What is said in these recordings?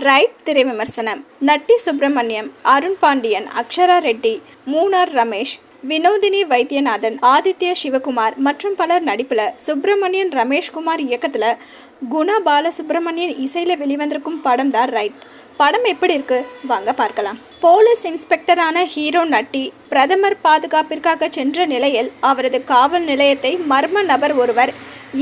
Right திரை விமர்சனம். நட்டி சுப்பிரமணியம், அருண் பாண்டியன், அக்ஷரா ரெட்டி, மூனார் ரமேஷ், வினோதினி வைத்தியநாதன், ஆதித்யா சிவகுமார் மற்றும் பலர் நடிப்புல சுப்பிரமணியன் ரமேஷ்குமார் இயக்கத்துல குணா பாலசுப்ரமணியன் இசையில வெளிவந்திருக்கும் படம் தான் ரைட். படம் எப்படி இருக்கு வாங்க பார்க்கலாம். போலீஸ் இன்ஸ்பெக்டரான ஹீரோ நட்டி பிரதமர் பாதுகாப்பிற்காக சென்ற நிலையில் அவரது காவல் நிலையத்தை மர்ம நபர் ஒருவர்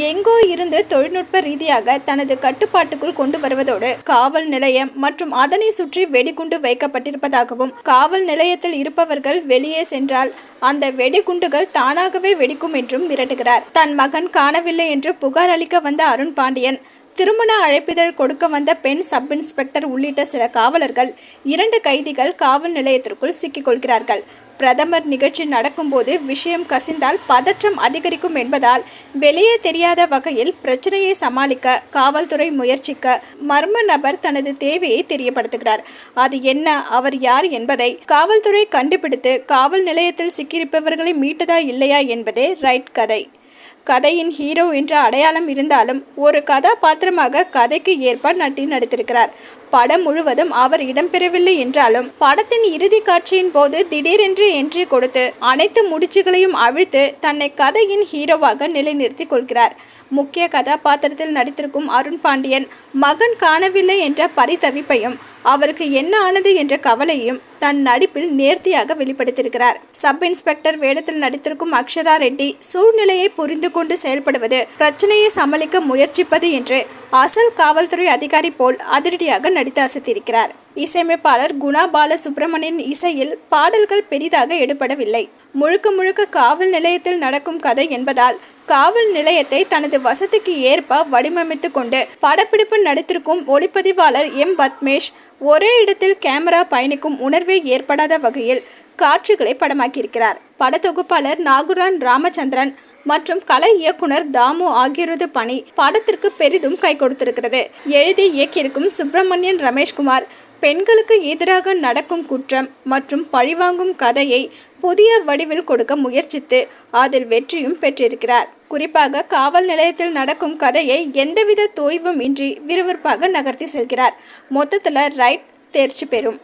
எங்கோ இருந்து தொழில்நுட்ப ரீதியாக தனது கட்டுப்பாட்டுக்குள் கொண்டு வருவதோடு காவல் நிலையம் மற்றும் அதனை சுற்றி வெடிகுண்டு வைக்கப்பட்டிருப்பதாகவும் காவல் நிலையத்தில் இருப்பவர்கள் வெளியே சென்றால் அந்த வெடிகுண்டுகள் தானாகவே வெடிக்கும் என்றும் மிரட்டுகிறார். தன் மகன் காணவில்லை என்று புகார் அளிக்க வந்த அருண் பாண்டியன், திருமண அழைப்பிதழ் கொடுக்க வந்த பெண் சப் இன்ஸ்பெக்டர் உள்ளிட்ட சில காவலர்கள் 2 கைதிகள் காவல் நிலையத்திற்குள் சிக்கிக்கொள்கிறார்கள். பிரதமர் நிகழ்ச்சி நடக்கும்போது விஷயம் கசிந்தால் பதற்றம் அதிகரிக்கும் என்பதால் வெளியே தெரியாத வகையில் பிரச்சனையை சமாளிக்க காவல்துறை முயற்சிக்க மர்ம நபர் தனது தேவையை தெரியப்படுத்துகிறார். அது என்ன, அவர் யார் என்பதை காவல்துறை கண்டுபிடித்து காவல் நிலையத்தில் சிக்கியிருப்பவர்களை மீட்டதா இல்லையா என்பதே ரைட் கதை. கதையின் ஹீரோ என்ற அடையாளம் இருந்தாலும் ஒரு கதாபாத்திரமாக கதைக்கு ஏற்ப நட்டி நடித்திருக்கிறார். படம் முழுவதும் அவர் இடம்பெறவில்லை என்றாலும் படத்தின் இறுதி காட்சியின் போது திடீரென்று என்ட்ரி கொடுத்து அனைத்து முடிச்சுகளையும் அவிழ்த்து தன்னை கதையின் ஹீரோவாக நிலைநிறுத்தி கொள்கிறார். முக்கிய கதாபாத்திரத்தில் நடித்திருக்கும் அருண் பாண்டியன் மகன் காணவில்லை என்ற பரிதவிப்பையும் அவருக்கு என்ன ஆனது என்ற கவலையும் தன் நடிப்பில் நேர்த்தியாக வெளிப்படுத்தியிருக்கிறார். சப் இன்ஸ்பெக்டர் வேடத்தில் நடித்திருக்கும் அக்ஷரா ரெட்டி சூழ்நிலையை புரிந்து கொண்டு செயல்படுவது, பிரச்சனையை சமாளிக்க முயற்சிப்பது என்று அசல் காவல்துறை அதிகாரி போல் அதிரடியாக நடித்து அசத்தியிருக்கிறார். இசையமைப்பாளர் குணா பாலசுப்ரமணியன் இசையில் பாடல்கள் பெரிதாக எடுபடவில்லை. முழுக்க முழுக்க காவல் நிலையத்தில் நடக்கும் கதை என்பதால் காவல் நிலையத்தை தனது வசதிக்கு ஏற்ப வடிவமைத்து கொண்டு படப்பிடிப்பு நடித்திருக்கும் ஒளிப்பதிவாளர் எம் பத்மேஷ் ஒரே இடத்தில் கேமரா பயணிக்கும் உணர்வே ஏற்படாத வகையில் காட்சிகளை படமாக்கியிருக்கிறார். படத்தொகுப்பாளர் நாகுரான் ராமச்சந்திரன் மற்றும் கலை இயக்குனர் தாமு ஆகியோரது பணி படத்திற்கு பெரிதும் கை கொடுத்திருக்கிறது. எழுதி இயக்கியிருக்கும் சுப்பிரமணியன் ரமேஷ்குமார் பெண்களுக்கு எதிராக நடக்கும் குற்றம் மற்றும் பழிவாங்கும் கதையை புதிய வடிவில் கொடுக்க முயற்சித்து அதில் வெற்றியும் பெற்றிருக்கிறார். குறிப்பாக காவல் நிலையத்தில் நடக்கும் கதையை எந்தவித தோய்வும் இன்றி விறுவிறுப்பாக நகர்த்தி செல்கிறார். மொத்தத்தில் ரைட் தேர்ச்சி பெறும்.